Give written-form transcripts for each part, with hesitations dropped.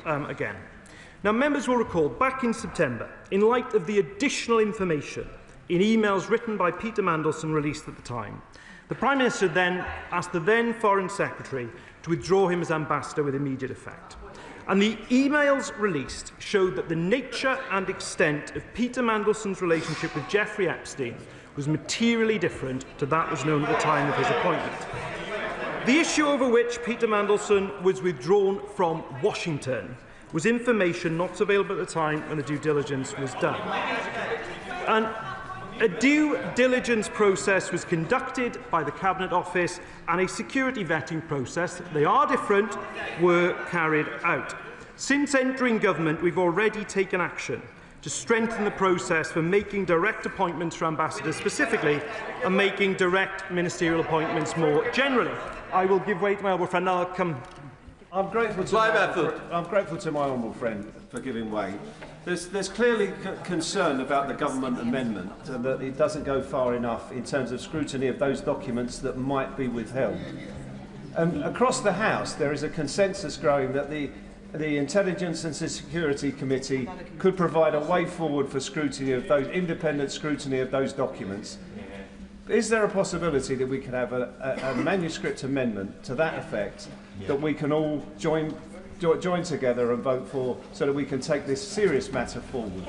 again. Now, members will recall, back in September, in light of the additional information in emails written by Peter Mandelson released at the time, the Prime Minister then asked the then Foreign Secretary to withdraw him as ambassador with immediate effect. And the emails released showed that the nature and extent of Peter Mandelson's relationship with Jeffrey Epstein was materially different to that was known at the time of his appointment. The issue over which Peter Mandelson was withdrawn from Washington was information not available at the time when the due diligence was done. And a due diligence process was conducted by the Cabinet Office and a security vetting process, they are different, were carried out. Since entering government, we've already taken action to strengthen the process for making direct appointments for ambassadors specifically and making direct ministerial appointments more generally. I will give way to my honourable friend. I'll come. I'm grateful to my honourable friend for giving way. There's clearly concern about the government amendment and that it doesn't go far enough in terms of scrutiny of those documents that might be withheld. Across the House, there is a consensus growing that the Intelligence and Security Committee could provide a way forward for scrutiny of those independent scrutiny of those documents. Is there a possibility that we could have a manuscript amendment to that effect that we can all join together and vote for, so that we can take this serious matter forward?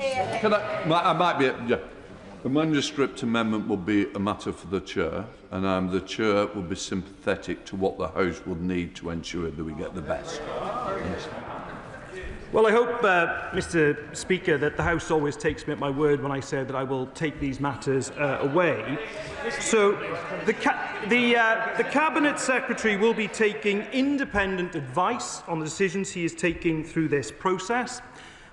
The manuscript amendment will be a matter for the Chair, and the Chair will be sympathetic to what the House will need to ensure that we get the best. Well, I hope, Mr. Speaker, that the House always takes me at my word when I say that I will take these matters away. So, the Cabinet Secretary will be taking independent advice on the decisions he is taking through this process.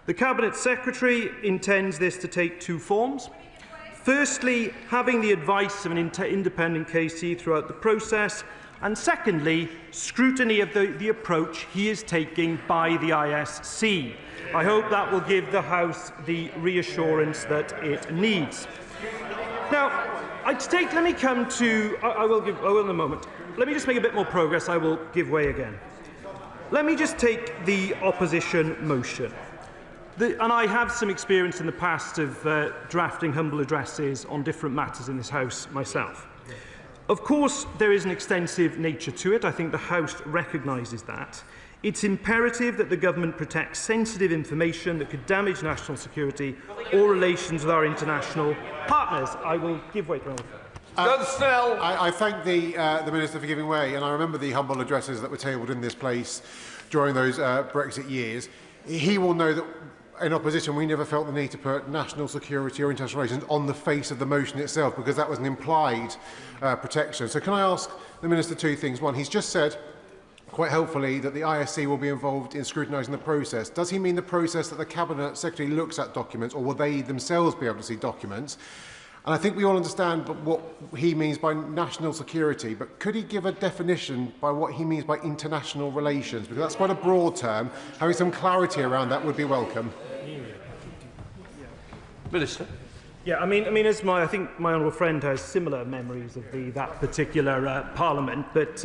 The Cabinet Secretary intends this to take two forms. Firstly, having the advice of an independent KC throughout the process, and secondly, scrutiny of the approach he is taking by the ISC. I hope that will give the House the reassurance that it needs. Now, let me come to. I will in a moment. Let me just make a bit more progress. I will give way again. Let me just take the opposition motion. And I have some experience in the past of drafting humble addresses on different matters in this House myself. Of course, there is an extensive nature to it. I think the House recognises that. It's imperative that the government protects sensitive information that could damage national security or relations with our international partners. I will give way to I thank the Minister for giving way, and I remember the humble addresses that were tabled in this place during those Brexit years. He will know that in opposition, we never felt the need to put national security or international relations on the face of the motion itself, because that was an implied protection. So can I ask the Minister two things? One, he's just said, quite helpfully, that the ISC will be involved in scrutinising the process. Does he mean the process that the Cabinet Secretary looks at documents, or will they themselves be able to see documents? And I think we all understand what he means by national security, but could he give a definition by what he means by international relations? Because that's quite a broad term. Having some clarity around that would be welcome. Minister. Yeah, I think my honourable friend has similar memories of that particular Parliament. But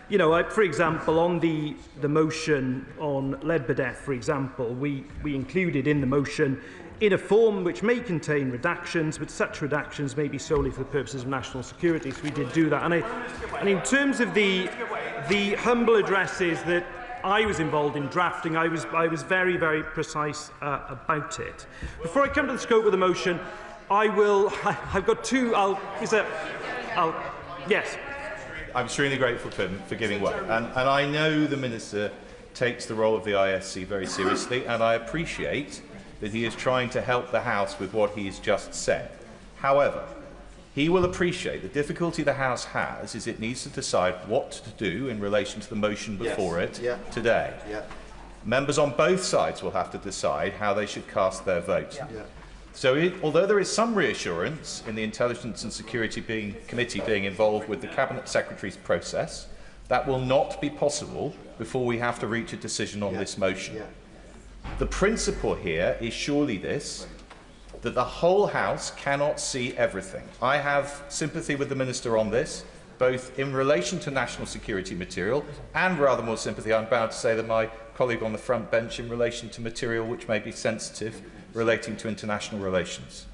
you know, for example, on the motion on Ledbedeff, for example, we included in the motion in a form which may contain redactions, but such redactions may be solely for the purposes of national security. So we did do that. And in terms of the humble addresses that I was involved in drafting, I was very, very precise about it. Before I come to the scope of the motion, I've got two. Yes. I'm extremely grateful to him for giving way, and I know the Minister takes the role of the ISC very seriously, and I appreciate that he is trying to help the House with what he's just said. However, he will appreciate the difficulty the House has is it needs to decide what to do in relation to the motion before it today. Yeah. Members on both sides will have to decide how they should cast their vote. Yeah. So although there is some reassurance in the Intelligence and Security Committee being involved with the Cabinet Secretary's process, that will not be possible before we have to reach a decision on this motion. Yeah. The principle here is surely this, that the whole House cannot see everything. I have sympathy with the Minister on this, both in relation to national security material and, rather more sympathy, I'm bound to say, that my colleague on the front bench in relation to material which may be sensitive relating to international relations.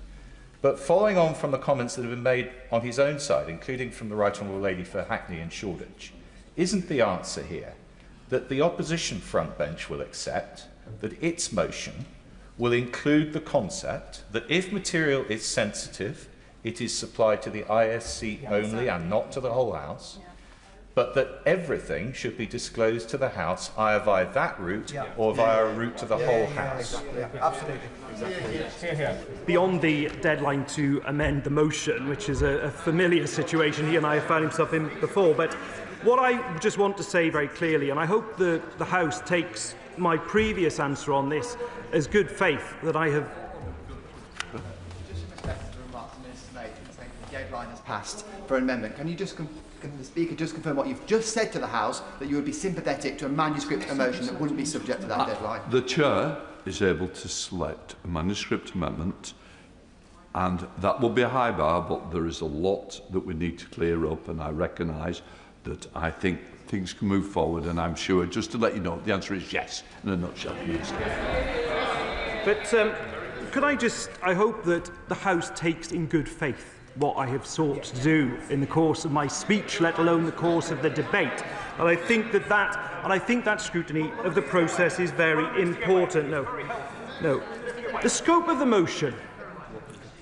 But following on from the comments that have been made on his own side, including from the Right Honourable Lady for Hackney and Shoreditch, isn't the answer here that the opposition front bench will accept that its motion will include the concept that if material is sensitive, it is supplied to the ISC only and not to the whole House, but that everything should be disclosed to the House either via that route or via a route to the whole House? Absolutely. Beyond the deadline to amend the motion, which is a familiar situation he and I have found himself in before, but what I just want to say very clearly, and I hope the House takes my previous answer on this as good faith, that I have... Just in respect to the remarks the Minister made, saying the deadline has passed for an amendment, can you just can the Speaker just confirm what you've just said to the House, that you would be sympathetic to a manuscript motion that wouldn't be subject to that deadline? The Chair is able to select a manuscript amendment, and that will be a high bar, but there is a lot that we need to clear up, and I recognise that I think things can move forward, and I'm sure, just to let you know, the answer is yes, in a nutshell. But could I hope that the House takes in good faith what I have sought to do in the course of my speech, let alone the course of the debate. And I think that scrutiny of the process is very important. No. The scope of the motion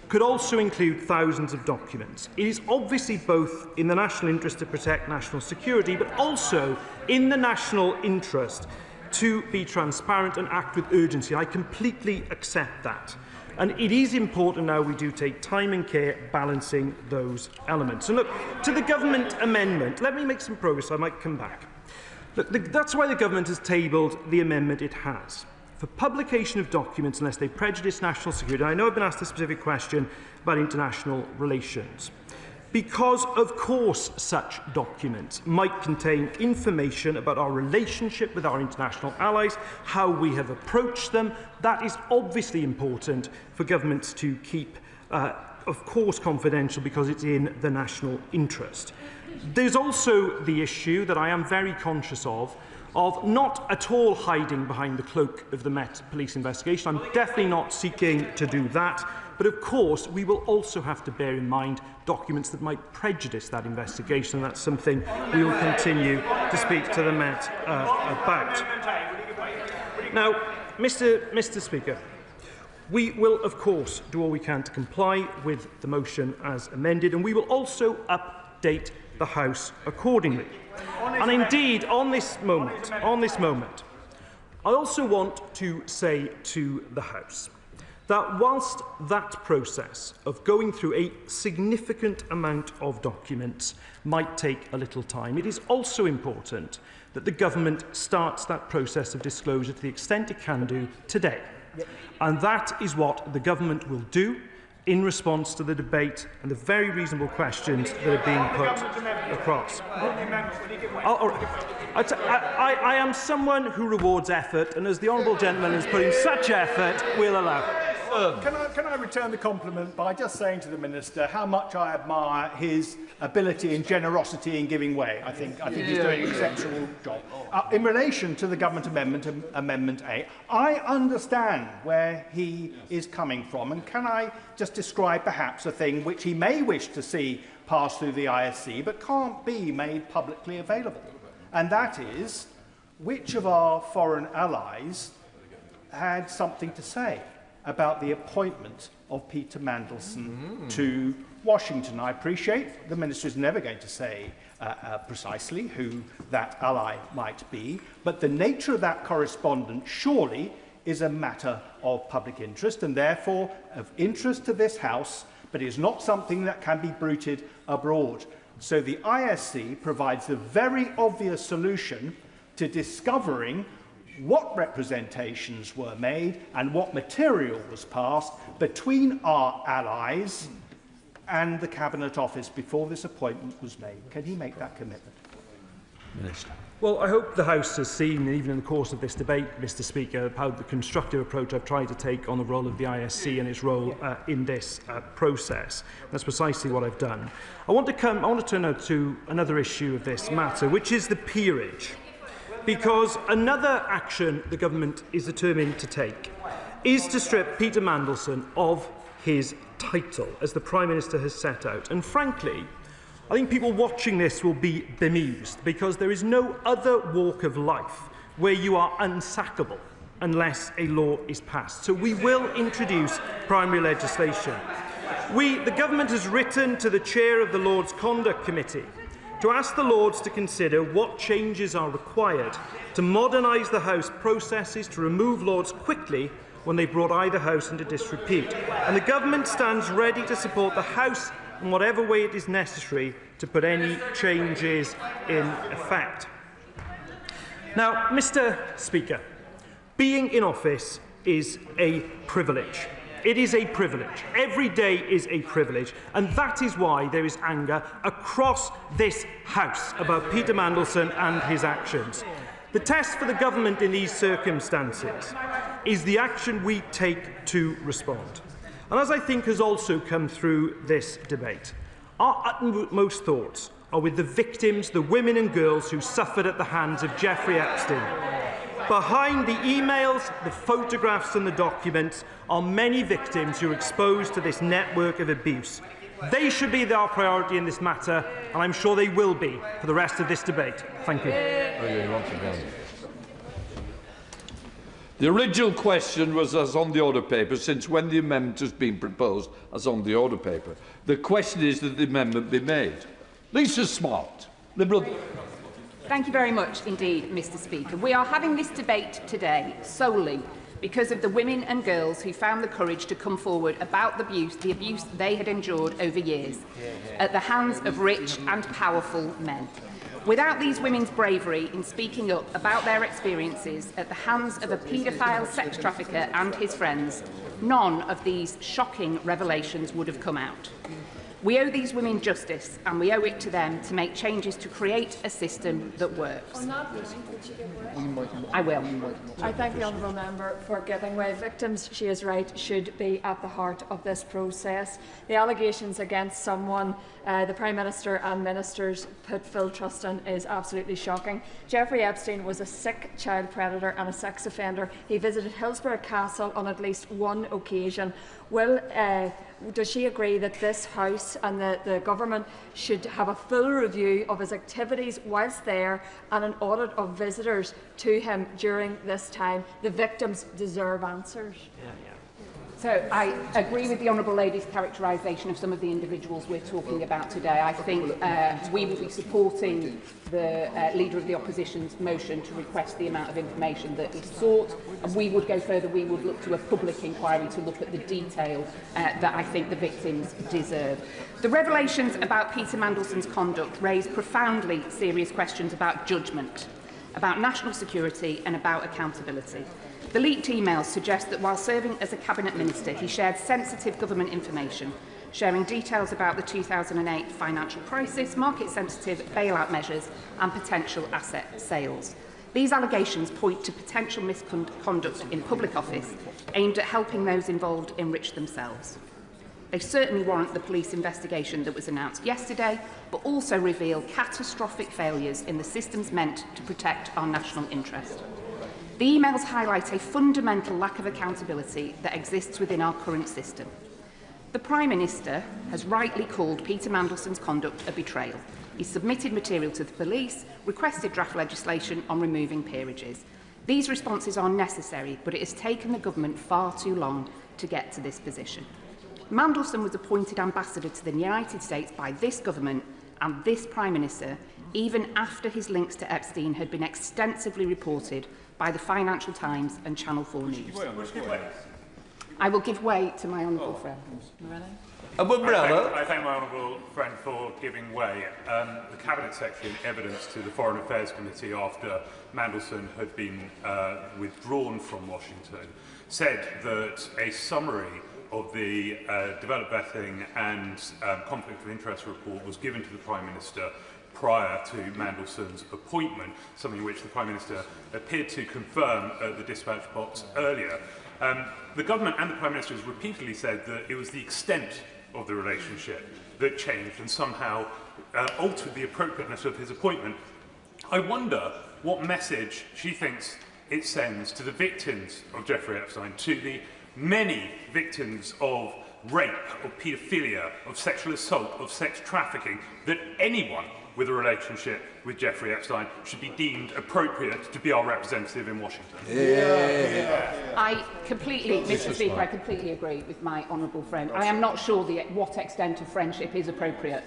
could also include thousands of documents. It is obviously both in the national interest to protect national security, but also in the national interest to be transparent and act with urgency. I completely accept that. And it is important now we do take time and care balancing those elements. And look, to the government amendment, let me make some progress, I might come back. Look, that's why the government has tabled the amendment it has. For publication of documents unless they prejudice national security. And I know I've been asked a specific question about international relations. Because, of course, such documents might contain information about our relationship with our international allies, how we have approached them. That is obviously important for governments to keep, of course, confidential because it's in the national interest. There's also the issue that I am very conscious of not at all hiding behind the cloak of the Met Police investigation. I'm definitely not seeking to do that. But of course, we will also have to bear in mind documents that might prejudice that investigation, and that's something we will continue to speak to the Met about. Now, Mr. Speaker, we will, of course, do all we can to comply with the motion as amended, and we will also update the House accordingly. And indeed, on this moment, I also want to say to the House that whilst that process of going through a significant amount of documents might take a little time, it is also important that the government starts that process of disclosure to the extent it can do today. And that is what the government will do in response to the debate and the very reasonable questions that are being put across. I am someone who rewards effort, and as the honourable gentleman has put in such effort, we'll allow. Can I return the compliment by just saying to the Minister how much I admire his ability and generosity in giving way. I think he's doing an exceptional job. In relation to the government amendment, Amendment A, I understand where he is coming from, and can I just describe perhaps a thing which he may wish to see pass through the ISC but can't be made publicly available, and that is which of our foreign allies had something to say about the appointment of Peter Mandelson to Washington. I appreciate the Minister is never going to say precisely who that ally might be, but the nature of that correspondence surely is a matter of public interest and therefore of interest to this House, but is not something that can be bruited abroad. So the ISC provides the very obvious solution to discovering what representations were made and what material was passed between our allies and the Cabinet Office before this appointment was made. Can he make that commitment? Minister. Well, I hope the House has seen, even in the course of this debate, Mr. Speaker, how the constructive approach I've tried to take on the role of the ISC and its role in this process. That's precisely what I've done. I want to turn now to another issue of this matter, which is the peerage. because another action the government is determined to take is to strip Peter Mandelson of his title, as the Prime Minister has set out. And frankly, I think people watching this will be bemused, because there is no other walk of life where you are unsackable unless a law is passed. So we will introduce primary legislation. The government has written to the chair of the Lords Conduct Committee to ask the Lords to consider what changes are required to modernise the House processes to remove Lords quickly when they brought either House into disrepute. And the government stands ready to support the House in whatever way it is necessary to put any changes in effect. Now, Mr. Speaker, being in office is a privilege. It is a privilege. Every day is a privilege. And that is why there is anger across this House about Peter Mandelson and his actions. The test for the government in these circumstances is the action we take to respond. And as I think has also come through this debate, our utmost thoughts are with the victims, the women and girls who suffered at the hands of Jeffrey Epstein. Behind the emails, the photographs and the documents are many victims who are exposed to this network of abuse. They should be our priority in this matter, and I'm sure they will be for the rest of this debate. Thank you. The original question was as on the order paper, since when the amendment has been proposed as on the order paper. The question is that the amendment be made. Lisa Smart, Liberal. Thank you very much indeed, Mr. Speaker. We are having this debate today solely because of the women and girls who found the courage to come forward about the abuse they had endured over years at the hands of rich and powerful men. Without these women's bravery in speaking up about their experiences at the hands of a paedophile sex trafficker and his friends, none of these shocking revelations would have come out. We owe these women justice, and we owe it to them to make changes to create a system that works. I will. I thank the honourable member for giving way. Victims, she is right, should be at the heart of this process. The allegations against someone the Prime Minister and Ministers put full trust in is absolutely shocking. Jeffrey Epstein was a sick child predator and a sex offender. He visited Hillsborough Castle on at least one occasion. Does she agree that this House and the Government should have a full review of his activities whilst there and an audit of visitors to him during this time? The victims deserve answers. So I agree with the Honourable Lady's characterisation of some of the individuals we're talking about today. I think we will be supporting the Leader of the Opposition's motion to request the amount of information that is sought, and we would go further. We would look to a public inquiry to look at the detail that I think the victims deserve. The revelations about Peter Mandelson's conduct raise profoundly serious questions about judgment, about national security and about accountability. The leaked emails suggest that while serving as a Cabinet Minister, he shared sensitive government information, sharing details about the 2008 financial crisis, market-sensitive bailout measures and potential asset sales. These allegations point to potential misconduct in public office aimed at helping those involved enrich themselves. They certainly warrant the police investigation that was announced yesterday, but also reveal catastrophic failures in the systems meant to protect our national interest. The emails highlight a fundamental lack of accountability that exists within our current system. The Prime Minister has rightly called Peter Mandelson's conduct a betrayal. He submitted material to the police, requested draft legislation on removing peerages. These responses are necessary, but it has taken the government far too long to get to this position. Mandelson was appointed ambassador to the United States by this government and this Prime Minister, even after his links to Epstein had been extensively reported by the Financial Times and Channel 4 News. I will give way to my honourable friend. I thank my honourable friend for giving way. The Cabinet Secretary, in evidence to the Foreign Affairs Committee after Mandelson had been withdrawn from Washington, said that a summary of the developed vetting and conflict of interest report was given to the Prime Minister prior to Mandelson's appointment, something which the Prime Minister appeared to confirm at the dispatch box earlier. The government and the Prime Minister has repeatedly said that it was the extent of the relationship that changed and somehow altered the appropriateness of his appointment. I wonder what message she thinks it sends to the victims of Jeffrey Epstein, to the many victims of rape, of paedophilia, of sexual assault, of sex trafficking, that anyone with a relationship with Jeffrey Epstein should be deemed appropriate to be our representative in Washington. I completely, Mr. Speaker, I completely agree with my honourable friend. I am not sure what extent of friendship is appropriate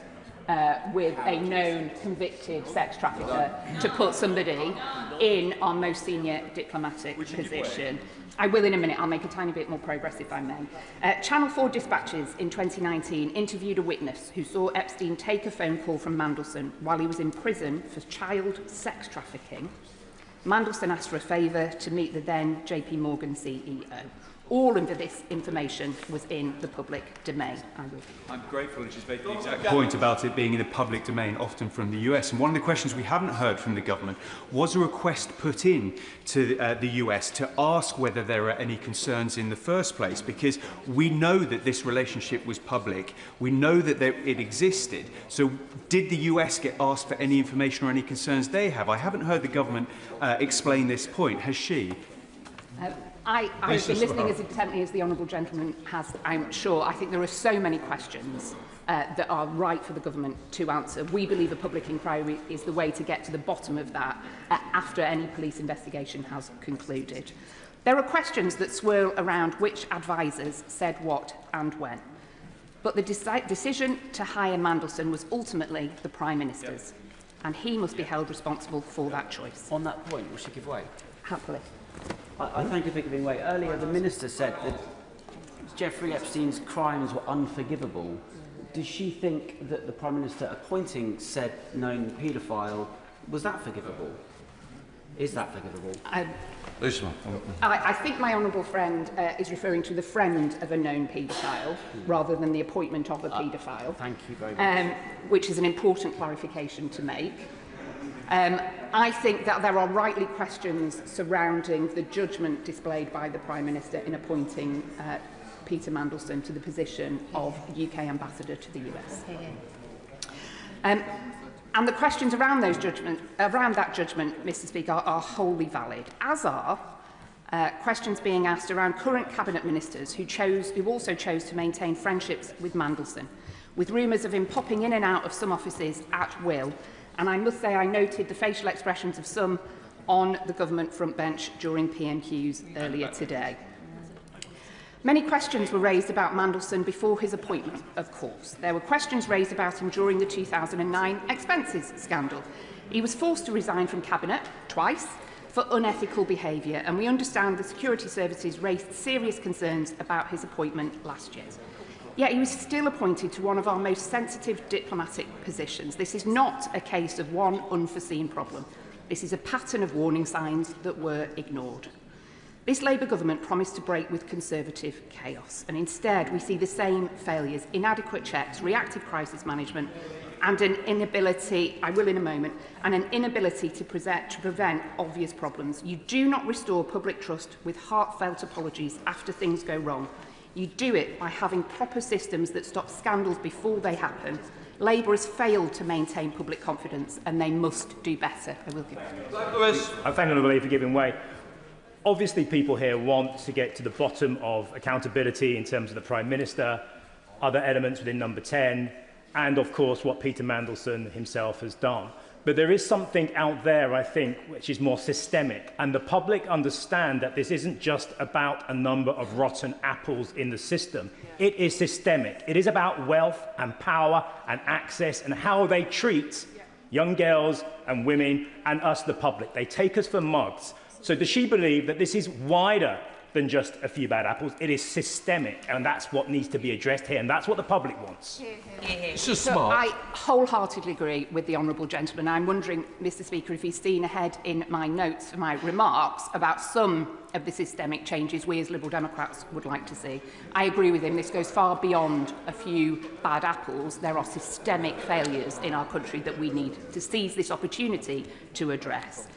with a known convicted sex trafficker to put somebody in our most senior diplomatic position. I will in a minute. I'll make a tiny bit more progress if I may. Channel 4 Dispatches in 2019 interviewed a witness who saw Epstein take a phone call from Mandelson while he was in prison for child sex trafficking. Mandelson asked for a favour to meet the then JP Morgan CEO. All of this information was in the public domain. I'm grateful that she's made the exact point about it being in the public domain, often from the US. And one of the questions we haven't heard from the government was a request put in to the US to ask whether there are any concerns in the first place, because we know that this relationship was public. We know that it existed. So did the US get asked for any information or any concerns they have? I haven't heard the government explain this point. Has she? I've been listening as intently as the honourable gentleman has, I'm sure. I think there are so many questions that are right for the government to answer. We believe a public inquiry is the way to get to the bottom of that after any police investigation has concluded. There are questions that swirl around which advisers said what and when. But the decision to hire Mandelson was ultimately the Prime Minister's, and he must be held responsible for that choice. On that point, will she give way? Happily. I thank you for giving way. Earlier, the Minister said that Jeffrey Epstein's crimes were unforgivable. Does she think that the Prime Minister appointing said known paedophile, was that forgivable? Is that forgivable? I think my honourable friend is referring to the friend of a known paedophile rather than the appointment of a paedophile. Thank you very much. Which is an important clarification to make. I think that there are rightly questions surrounding the judgment displayed by the Prime Minister in appointing Peter Mandelson to the position of UK Ambassador to the US. And the questions around that judgment, Mr. Speaker, are wholly valid, as are questions being asked around current Cabinet Ministers who also chose to maintain friendships with Mandelson, with rumours of him popping in and out of some offices at will. And I must say I noted the facial expressions of some on the government front bench during PMQs earlier today. Many questions were raised about Mandelson before his appointment, of course. There were questions raised about him during the 2009 expenses scandal. He was forced to resign from Cabinet twice for unethical behaviour, and we understand the security services raised serious concerns about his appointment last year. Yet he was still appointed to one of our most sensitive diplomatic positions. This is not a case of one unforeseen problem. This is a pattern of warning signs that were ignored. This Labour government promised to break with Conservative chaos, and instead we see the same failures, inadequate checks, reactive crisis management, and an inability, I will in a moment, and an inability to prevent obvious problems. You do not restore public trust with heartfelt apologies after things go wrong. You do it by having proper systems that stop scandals before they happen. Labour has failed to maintain public confidence, and they must do better. I will give it. I thank honourable for giving way. Obviously, people here want to get to the bottom of accountability in terms of the Prime Minister, other elements within number 10, and of course what Peter Mandelson himself has done. But there is something out there, I think, which is more systemic, and the public understand that this isn't just about a number of rotten apples in the system. It is systemic. It is about wealth and power and access and how they treat young girls and women and us, the public. They take us for mugs. So does she believe that this is wider than just a few bad apples? It is systemic, and that's what needs to be addressed here, and that's what the public wants. So I wholeheartedly agree with the honourable gentleman. I'm wondering, Mr. Speaker, if he's seen ahead in my notes for my remarks about some of the systemic changes we as Liberal Democrats would like to see. I agree with him. This goes far beyond a few bad apples. There are systemic failures in our country that we need to seize this opportunity to address.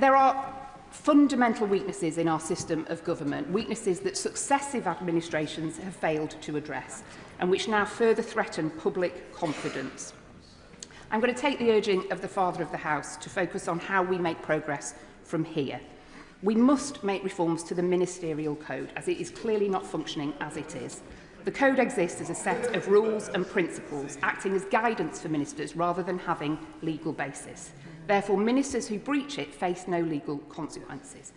There are fundamental weaknesses in our system of government, weaknesses that successive administrations have failed to address, and which now further threaten public confidence. I'm going to take the urging of the Father of the House to focus on how we make progress from here. We must make reforms to the ministerial code, as it is clearly not functioning as it is. The code exists as a set of rules and principles, acting as guidance for ministers rather than having legal basis. Therefore, ministers who breach it face no legal consequences.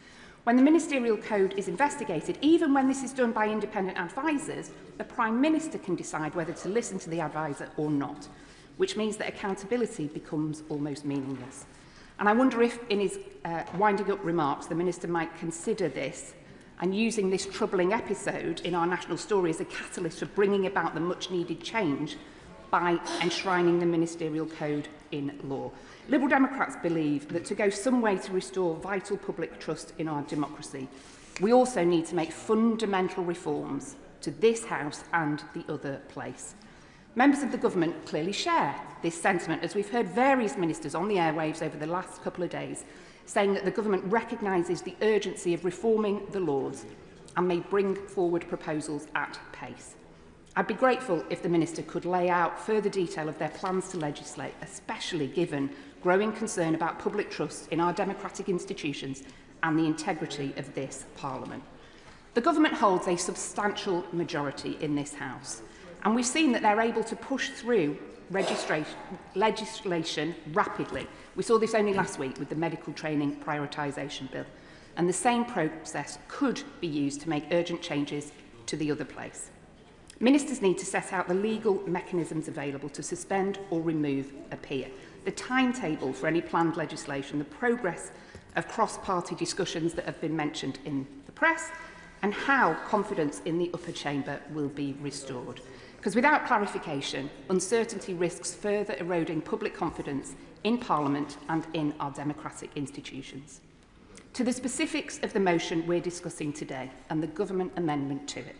When the ministerial code is investigated, even when this is done by independent advisers, the Prime Minister can decide whether to listen to the adviser or not, which means that accountability becomes almost meaningless. And I wonder if, in his winding up remarks, the Minister might consider this and using this troubling episode in our national story as a catalyst for bringing about the much-needed change by enshrining the ministerial code in law. Liberal Democrats believe that to go some way to restore vital public trust in our democracy, we also need to make fundamental reforms to this House and the other place. Members of the government clearly share this sentiment, as we've heard various ministers on the airwaves over the last couple of days saying that the government recognises the urgency of reforming the laws and may bring forward proposals at pace. I'd be grateful if the Minister could lay out further detail of their plans to legislate, especially given growing concern about public trust in our democratic institutions and the integrity of this Parliament. The government holds a substantial majority in this House, and we've seen that they're able to push through legislation rapidly. We saw this only last week with the Medical Training Prioritisation Bill, and the same process could be used to make urgent changes to the other place. Ministers need to set out the legal mechanisms available to suspend or remove a peer, the timetable for any planned legislation, the progress of cross-party discussions that have been mentioned in the press, and how confidence in the upper chamber will be restored. Because without clarification, uncertainty risks further eroding public confidence in Parliament and in our democratic institutions. To the specifics of the motion we're discussing today and the government amendment to it,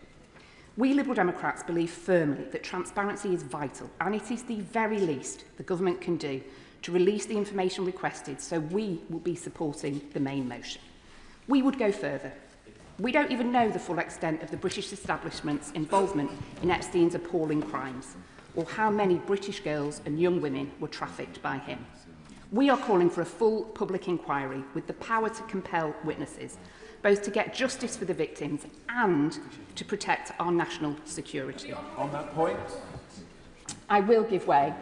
we Liberal Democrats believe firmly that transparency is vital, and it is the very least the government can do to release the information requested, so we will be supporting the main motion. We would go further. We don't even know the full extent of the British establishment's involvement in Epstein's appalling crimes, or how many British girls and young women were trafficked by him. We are calling for a full public inquiry with the power to compel witnesses, both to get justice for the victims and to protect our national security. On that point, I will give way.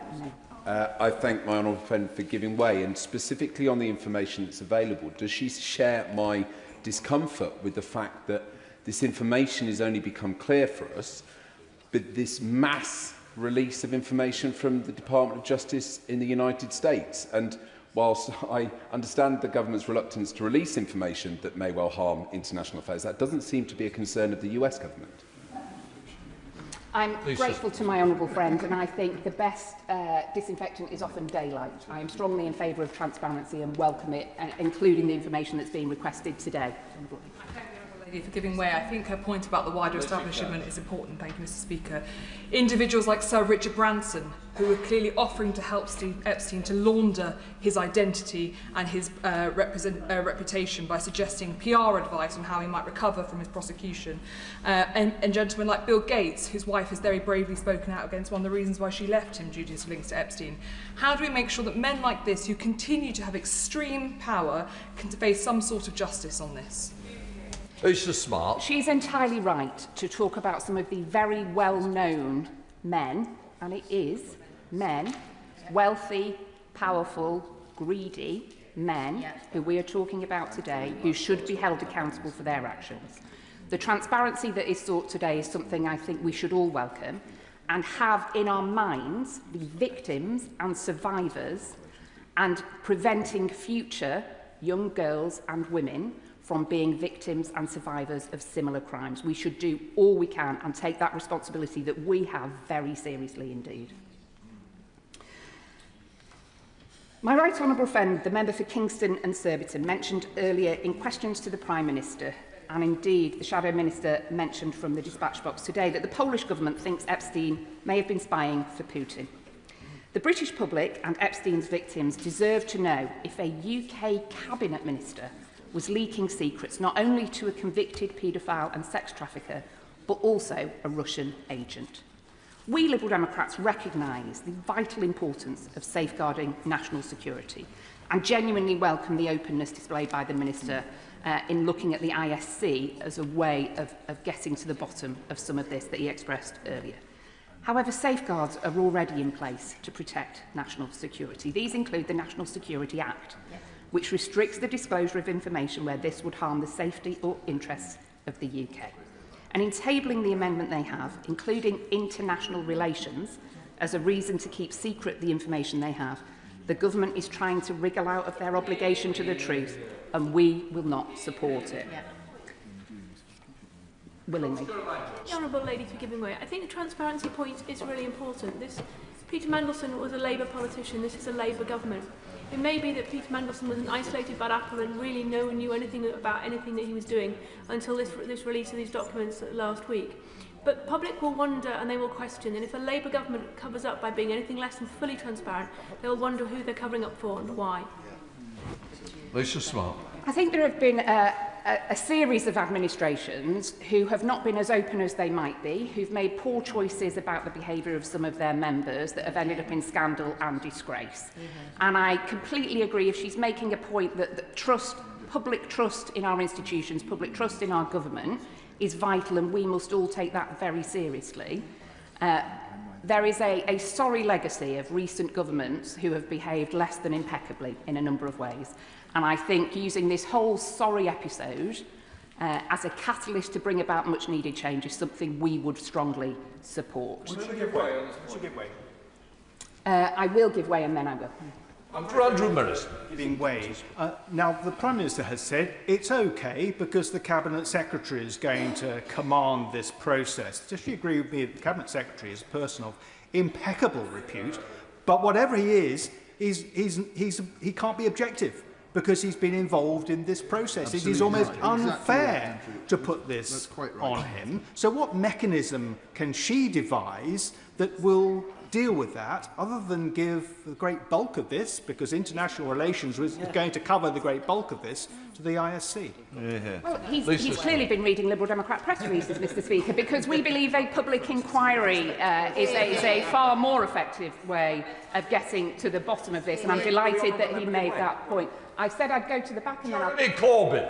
I thank my honourable friend for giving way, and specifically on the information that's available. Does she share my discomfort with the fact that this information has only become clear for us, but this mass release of information from the Department of Justice in the United States? And whilst I understand the government's reluctance to release information that may well harm international affairs, that doesn't seem to be a concern of the US government. I'm grateful to my honourable friend, and I think the best disinfectant is often daylight. I am strongly in favour of transparency and welcome it, including the information that's being requested today. For giving way. I think her point about the wider establishment is important. Thank you, Mr. Speaker. Individuals like Sir Richard Branson, who are clearly offering to help Steve Epstein to launder his identity and his reputation by suggesting PR advice on how he might recover from his prosecution, and gentlemen like Bill Gates, whose wife has very bravely spoken out against one of the reasons why she left him due to his links to Epstein. How do we make sure that men like this, who continue to have extreme power, can face some sort of justice on this? Who's so smart? She's entirely right to talk about some of the very well-known men, and it is men, wealthy, powerful, greedy men who we are talking about today, who should be held accountable for their actions. The transparency that is sought today is something I think we should all welcome and have in our minds the victims and survivors, and preventing future young girls and women from being victims and survivors of similar crimes. We should do all we can and take that responsibility that we have very seriously indeed. My right honourable friend, the member for Kingston and Surbiton, mentioned earlier in questions to the Prime Minister, and indeed the Shadow Minister mentioned from the dispatch box today, that the Polish government thinks Epstein may have been spying for Putin. The British public and Epstein's victims deserve to know if a UK Cabinet Minister was leaking secrets not only to a convicted paedophile and sex trafficker, but also a Russian agent. We Liberal Democrats recognise the vital importance of safeguarding national security and genuinely welcome the openness displayed by the Minister in looking at the ISC as a way of getting to the bottom of some of this that he expressed earlier. However, safeguards are already in place to protect national security. These include the National Security Act, which restricts the disclosure of information where this would harm the safety or interests of the UK. And in tabling the amendment they have, including international relations, as a reason to keep secret the information they have, the government is trying to wriggle out of their obligation to the truth, and we will not support it. Willingly. The Honourable Lady for giving way. I think the transparency point is really important. Peter Mandelson was a Labour politician. This is a Labour government. It may be that Peter Mandelson was an isolated bad apple and really no one knew anything about anything that he was doing until this release of these documents last week. But the public will wonder and they will question, and if a Labour government covers up by being anything less than fully transparent, they will wonder who they're covering up for and why. Lisa Smart. I think there have been a series of administrations who have not been as open as they might be, who've made poor choices about the behaviour of some of their members that have ended up in scandal and disgrace. And I completely agree if she's making a point that public trust in our institutions, public trust in our government is vital, and we must all take that very seriously. There is a sorry legacy of recent governments who have behaved less than impeccably in a number of ways. And I think using this whole sorry episode as a catalyst to bring about much needed change is something we would strongly support. Would you give way? Would you give way? I will give way and then I will. For Andrew Millis. Giving way. Now, the Prime Minister has said it's okay because the Cabinet Secretary is going to command this process. Does she agree with me that the Cabinet Secretary is a person of impeccable repute, but whatever he is, he can't be objective because he's been involved in this process. Absolutely. It is almost unfair to put this on him. So what mechanism can she devise that will deal with that, other than give the great bulk of this, because international relations is going to cover the great bulk of this, to the ISC? Well, he's clearly been reading Liberal Democrat press releases, Mr Speaker, because we believe a public inquiry is a far more effective way of getting to the bottom of this, and I'm delighted that he made that point. I said I'd go to the back and then I'll... Corbyn.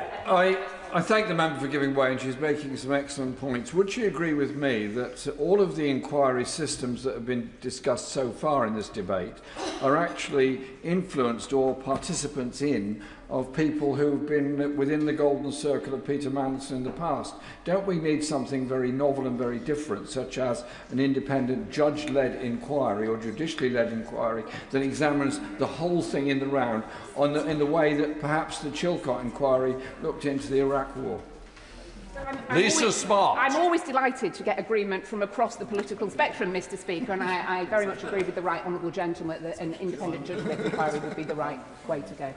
I thank the member for giving way, and she's making some excellent points. Would she agree with me that all of the inquiry systems that have been discussed so far in this debate are actually influenced or participants in of people who've been within the golden circle of Peter Mandelson in the past? Don't we need something very novel and very different, such as an independent judge-led inquiry or judicially-led inquiry that examines the whole thing in the round in the way that perhaps the Chilcot inquiry looked into the Iraq War? Lisa Smart. I'm always delighted to get agreement from across the political spectrum, Mr Speaker, and I very much agree with the right honourable gentleman that an independent judge-led inquiry would be the right way to go.